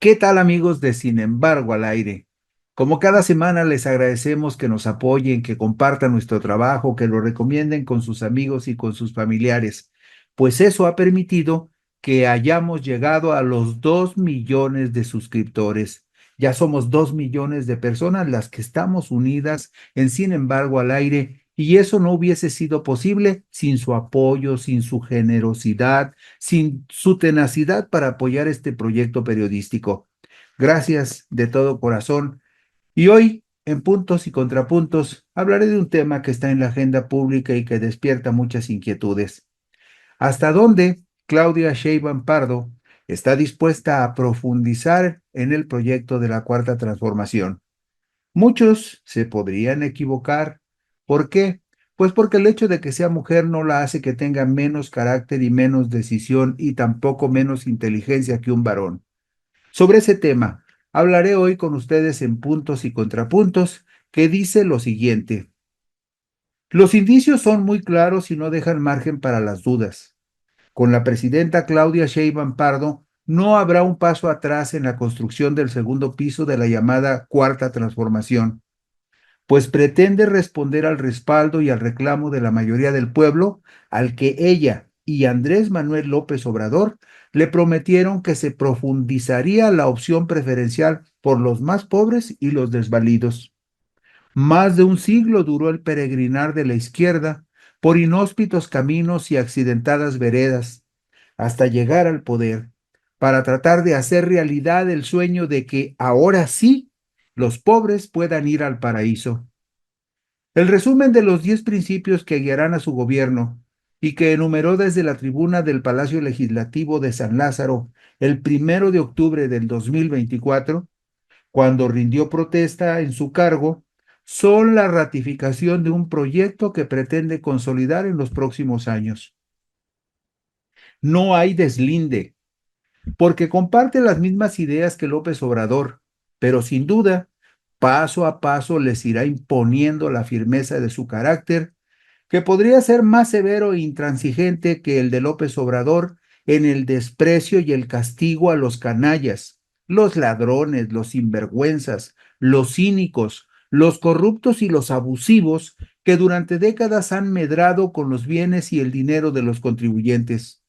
¿Qué tal amigos de Sin embargo al aire? Como cada semana les agradecemos que nos apoyen, que compartan nuestro trabajo, que lo recomienden con sus amigos y con sus familiares, pues eso ha permitido que hayamos llegado a los 2 millones de suscriptores. Ya somos 2 millones de personas las que estamos unidas en Sin embargo al aire y eso no hubiese sido posible sin su apoyo, sin su generosidad, sin su tenacidad para apoyar este proyecto periodístico. Gracias de todo corazón. Y hoy, en Puntos y Contrapuntos, hablaré de un tema que está en la agenda pública y que despierta muchas inquietudes. ¿Hasta dónde Claudia Sheinbaum Pardo está dispuesta a profundizar en el proyecto de la Cuarta Transformación? Muchos se podrían equivocar. ¿Por qué? Pues porque el hecho de que sea mujer no la hace que tenga menos carácter y menos decisión y tampoco menos inteligencia que un varón. Sobre ese tema, hablaré hoy con ustedes en Puntos y Contrapuntos, que dice lo siguiente. Los indicios son muy claros y no dejan margen para las dudas. Con la presidenta Claudia Sheinbaum Pardo, no habrá un paso atrás en la construcción del segundo piso de la llamada Cuarta Transformación, pues pretende responder al respaldo y al reclamo de la mayoría del pueblo, al que ella y Andrés Manuel López Obrador le prometieron que se profundizaría la opción preferencial por los más pobres y los desvalidos. Más de un siglo duró el peregrinar de la izquierda por inhóspitos caminos y accidentadas veredas, hasta llegar al poder, para tratar de hacer realidad el sueño de que ahora sí los pobres puedan ir al paraíso. El resumen de los 10 principios que guiarán a su gobierno y que enumeró desde la tribuna del Palacio Legislativo de San Lázaro el 1 de octubre del 2024, cuando rindió protesta en su cargo, son la ratificación de un proyecto que pretende consolidar en los próximos años. No hay deslinde, porque comparte las mismas ideas que López Obrador, pero sin duda, paso a paso les irá imponiendo la firmeza de su carácter, que podría ser más severo e intransigente que el de López Obrador en el desprecio y el castigo a los canallas, los ladrones, los sinvergüenzas, los cínicos, los corruptos y los abusivos que durante décadas han medrado con los bienes y el dinero de los contribuyentes.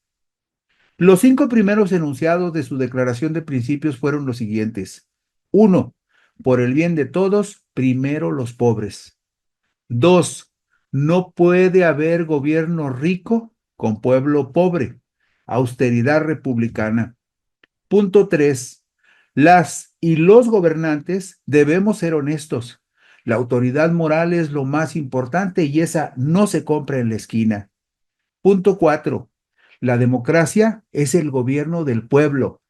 Los 5 primeros enunciados de su declaración de principios fueron los siguientes. Uno, por el bien de todos, primero los pobres. Dos, no puede haber gobierno rico con pueblo pobre. Austeridad republicana. Punto tres, las y los gobernantes debemos ser honestos. La autoridad moral es lo más importante y esa no se compra en la esquina. Punto cuatro, la democracia es el gobierno del pueblo,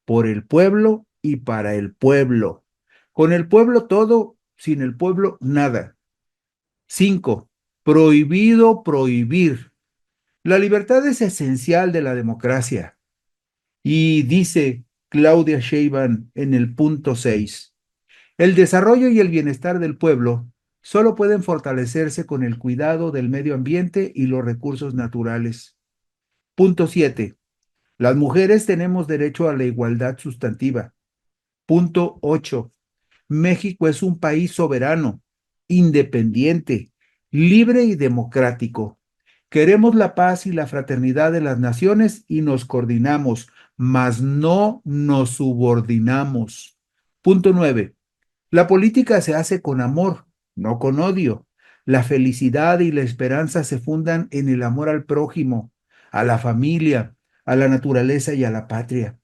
por el pueblo y para el pueblo. Con el pueblo todo, sin el pueblo nada. Cinco, prohibido prohibir. La libertad es esencial de la democracia. Y dice Claudia Sheinbaum en el punto 6, el desarrollo y el bienestar del pueblo solo pueden fortalecerse con el cuidado del medio ambiente y los recursos naturales. Punto 7, las mujeres tenemos derecho a la igualdad sustantiva. Punto 8, México es un país soberano, independiente, libre y democrático. Queremos la paz y la fraternidad de las naciones y nos coordinamos, mas no nos subordinamos. Punto 9. La política se hace con amor, no con odio. La felicidad y la esperanza se fundan en el amor al prójimo, a la familia, a la naturaleza y a la patria.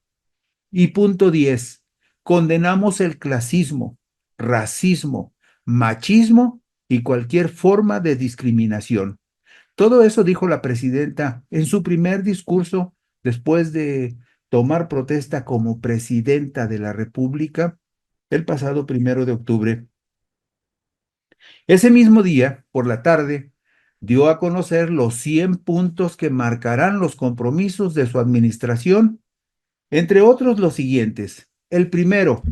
Y punto 10, condenamos el clasismo, racismo, machismo y cualquier forma de discriminación. Todo eso dijo la presidenta en su primer discurso después de tomar protesta como presidenta de la República el pasado 1 de octubre. Ese mismo día, por la tarde, dio a conocer los 100 puntos que marcarán los compromisos de su administración, entre otros los siguientes. El primero,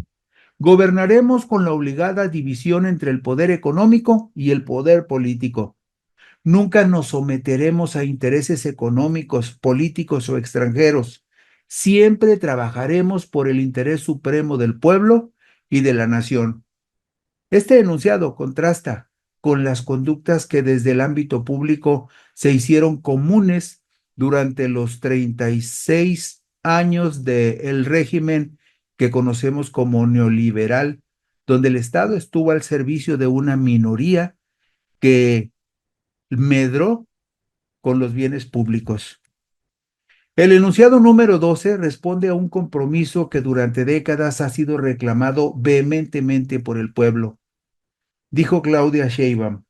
gobernaremos con la obligada división entre el poder económico y el poder político. Nunca nos someteremos a intereses económicos, políticos o extranjeros. Siempre trabajaremos por el interés supremo del pueblo y de la nación. Este enunciado contrasta con las conductas que desde el ámbito público se hicieron comunes durante los 36 años del régimen que conocemos como neoliberal, donde el Estado estuvo al servicio de una minoría que medró con los bienes públicos. El enunciado número 12 responde a un compromiso que durante décadas ha sido reclamado vehementemente por el pueblo. Dijo Claudia Sheinbaum: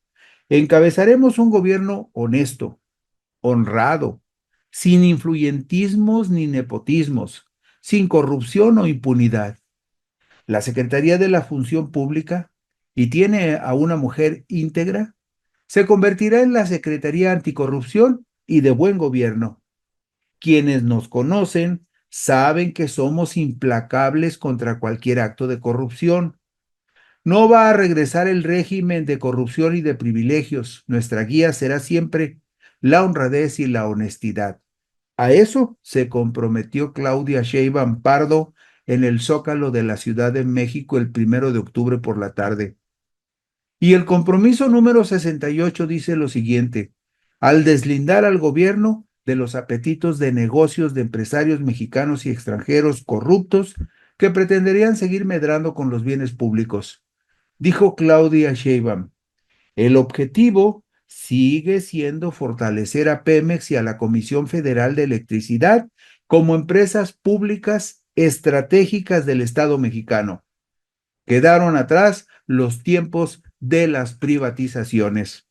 encabezaremos un gobierno honesto, honrado, sin influyentismos ni nepotismos, sin corrupción o impunidad. La Secretaría de la Función Pública, y tiene a una mujer íntegra, se convertirá en la Secretaría Anticorrupción y de Buen Gobierno. Quienes nos conocen saben que somos implacables contra cualquier acto de corrupción. No va a regresar el régimen de corrupción y de privilegios. Nuestra guía será siempre la honradez y la honestidad. A eso se comprometió Claudia Sheinbaum Pardo en el Zócalo de la Ciudad de México el 1 de octubre por la tarde. Y el compromiso número 68 dice lo siguiente: al deslindar al gobierno de los apetitos de negocios de empresarios mexicanos y extranjeros corruptos que pretenderían seguir medrando con los bienes públicos. Dijo Claudia Sheinbaum: el objetivo sigue siendo fortalecer a Pemex y a la Comisión Federal de Electricidad como empresas públicas estratégicas del Estado mexicano. Quedaron atrás los tiempos de las privatizaciones.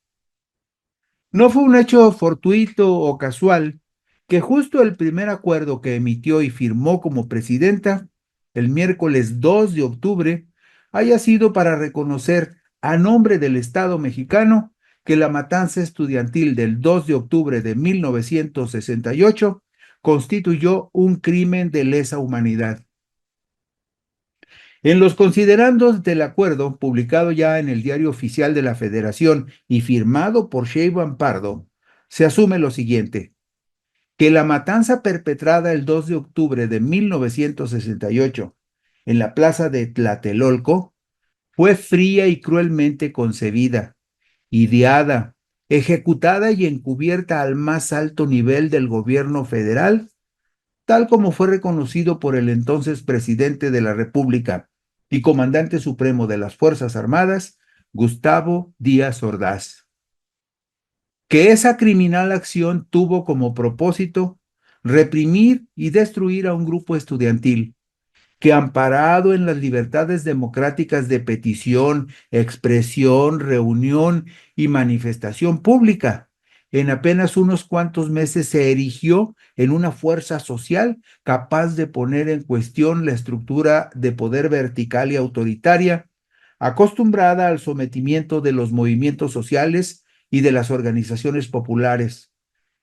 No fue un hecho fortuito o casual que justo el primer acuerdo que emitió y firmó como presidenta, el miércoles 2 de octubre, haya sido para reconocer a nombre del Estado mexicano que la matanza estudiantil del 2 de octubre de 1968 constituyó un crimen de lesa humanidad. En los considerandos del acuerdo, publicado ya en el Diario Oficial de la Federación y firmado por Sheinbaum Pardo, se asume lo siguiente: que la matanza perpetrada el 2 de octubre de 1968 en la plaza de Tlatelolco fue fría y cruelmente concebida, ideada, ejecutada y encubierta al más alto nivel del gobierno federal, tal como fue reconocido por el entonces presidente de la República y comandante supremo de las Fuerzas Armadas, Gustavo Díaz Ordaz. Que esa criminal acción tuvo como propósito reprimir y destruir a un grupo estudiantil que, amparado en las libertades democráticas de petición, expresión, reunión y manifestación pública, en apenas unos cuantos meses se erigió en una fuerza social capaz de poner en cuestión la estructura de poder vertical y autoritaria, acostumbrada al sometimiento de los movimientos sociales y de las organizaciones populares,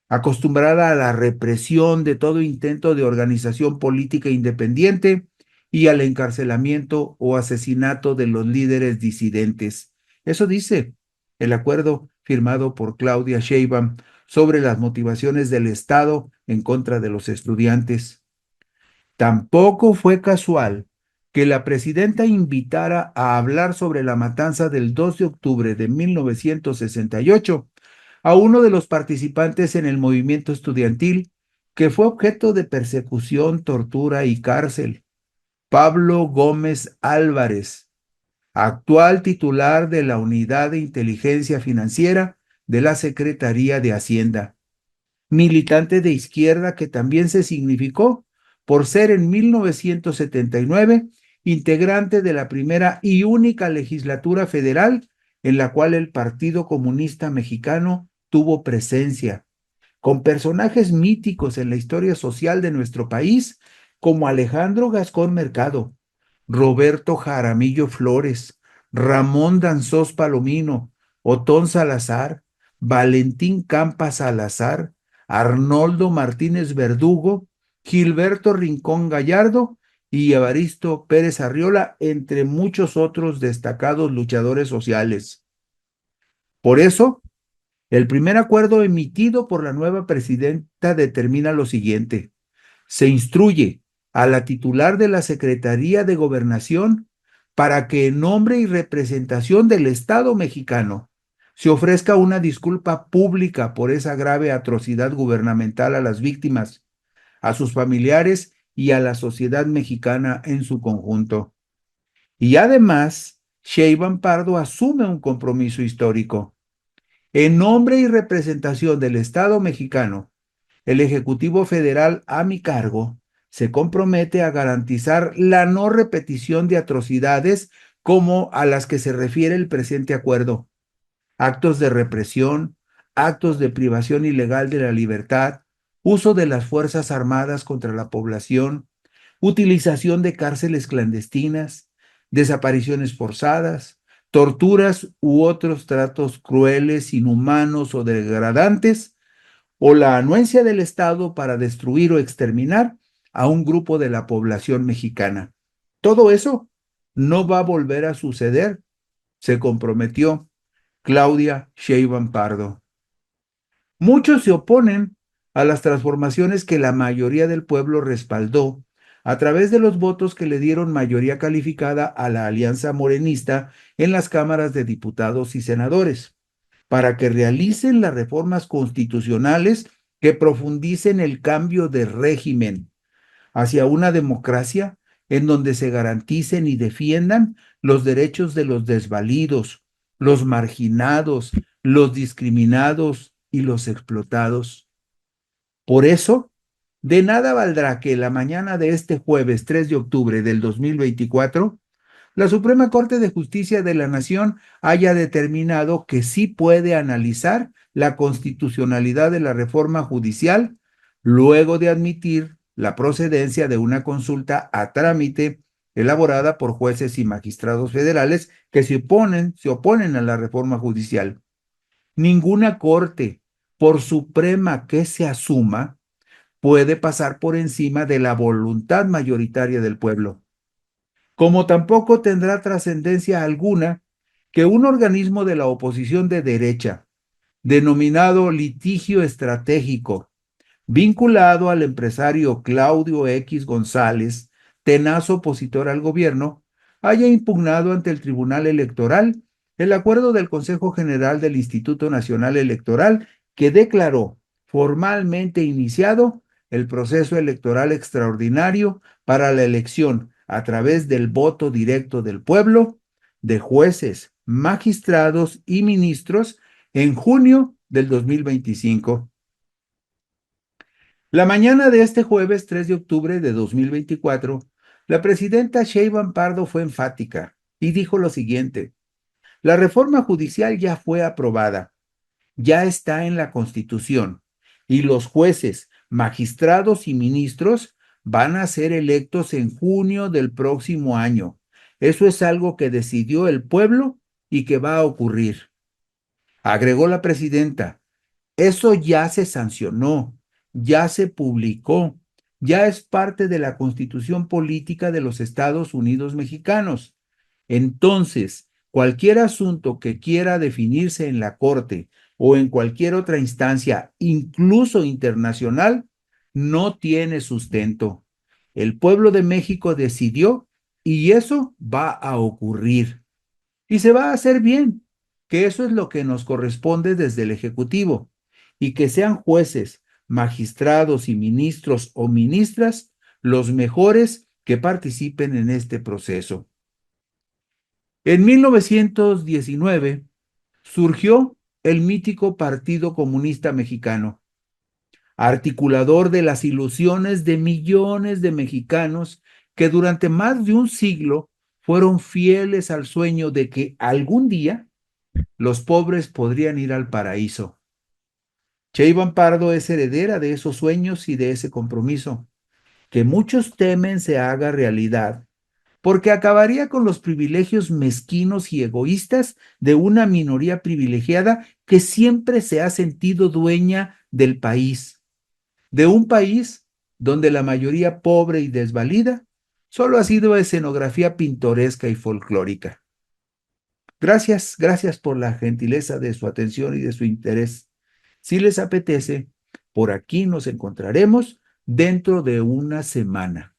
acostumbrada a la represión de todo intento de organización política independiente y al encarcelamiento o asesinato de los líderes disidentes. Eso dice el acuerdo firmado por Claudia Sheinbaum sobre las motivaciones del Estado en contra de los estudiantes. Tampoco fue casual que la presidenta invitara a hablar sobre la matanza del 2 de octubre de 1968 a uno de los participantes en el movimiento estudiantil que fue objeto de persecución, tortura y cárcel: Pablo Gómez Álvarez, actual titular de la Unidad de Inteligencia Financiera de la Secretaría de Hacienda, militante de izquierda que también se significó por ser en 1979 integrante de la primera y única legislatura federal en la cual el Partido Comunista Mexicano tuvo presencia, con personajes míticos en la historia social de nuestro país como Alejandro Gascón Mercado, Roberto Jaramillo Flores, Ramón Danzós Palomino, Otón Salazar, Valentín Campa Salazar, Arnoldo Martínez Verdugo, Gilberto Rincón Gallardo y Evaristo Pérez Arriola, entre muchos otros destacados luchadores sociales. Por eso, el primer acuerdo emitido por la nueva presidenta determina lo siguiente: Se instruye a la titular de la Secretaría de Gobernación para que en nombre y representación del Estado mexicano se ofrezca una disculpa pública por esa grave atrocidad gubernamental a las víctimas, a sus familiares y a la sociedad mexicana en su conjunto. Y además, Sheinbaum Pardo asume un compromiso histórico. En nombre y representación del Estado mexicano, el Ejecutivo Federal a mi cargo se compromete a garantizar la no repetición de atrocidades como a las que se refiere el presente acuerdo: actos de represión, actos de privación ilegal de la libertad, uso de las Fuerzas Armadas contra la población, utilización de cárceles clandestinas, desapariciones forzadas, torturas u otros tratos crueles, inhumanos o degradantes, o la anuencia del Estado para destruir o exterminar a un grupo de la población mexicana. Todo eso no va a volver a suceder, se comprometió Claudia Sheinbaum Pardo. Muchos se oponen a las transformaciones que la mayoría del pueblo respaldó a través de los votos que le dieron mayoría calificada a la alianza morenista en las cámaras de diputados y senadores, para que realicen las reformas constitucionales que profundicen el cambio de régimen hacia una democracia en donde se garanticen y defiendan los derechos de los desvalidos, los marginados, los discriminados y los explotados. Por eso, de nada valdrá que la mañana de este jueves 3 de octubre del 2024 la Suprema Corte de Justicia de la Nación haya determinado que sí puede analizar la constitucionalidad de la reforma judicial luego de admitir la procedencia de una consulta a trámite elaborada por jueces y magistrados federales que se oponen a la reforma judicial. Ninguna corte, por suprema que se asuma, puede pasar por encima de la voluntad mayoritaria del pueblo, como tampoco tendrá trascendencia alguna que un organismo de la oposición de derecha, denominado litigio estratégico, vinculado al empresario Claudio X González, tenaz opositor al gobierno, haya impugnado ante el Tribunal Electoral el acuerdo del Consejo General del Instituto Nacional Electoral que declaró formalmente iniciado el proceso electoral extraordinario para la elección a través del voto directo del pueblo de jueces, magistrados y ministros en junio del 2025. La mañana de este jueves 3 de octubre de 2024, la presidenta Sheinbaum Pardo fue enfática y dijo lo siguiente: la reforma judicial ya fue aprobada, ya está en la Constitución y los jueces, magistrados y ministros van a ser electos en junio del próximo año. Eso es algo que decidió el pueblo y que va a ocurrir. Agregó la presidenta: eso ya se sancionó, ya se publicó, ya es parte de la Constitución Política de los Estados Unidos Mexicanos. Entonces, cualquier asunto que quiera definirse en la Corte o en cualquier otra instancia, incluso internacional, no tiene sustento. El pueblo de México decidió y eso va a ocurrir. Y se va a hacer bien, que eso es lo que nos corresponde desde el Ejecutivo, y que sean jueces, magistrados y ministros o ministras los mejores que participen en este proceso. En 1919 surgió el mítico Partido Comunista Mexicano, articulador de las ilusiones de millones de mexicanos que durante más de un siglo fueron fieles al sueño de que algún día los pobres podrían ir al paraíso. Sheinbaum Pardo es heredera de esos sueños y de ese compromiso, que muchos temen se haga realidad, porque acabaría con los privilegios mezquinos y egoístas de una minoría privilegiada que siempre se ha sentido dueña del país, de un país donde la mayoría pobre y desvalida solo ha sido escenografía pintoresca y folclórica. Gracias, gracias por la gentileza de su atención y de su interés. Si les apetece, por aquí nos encontraremos dentro de una semana.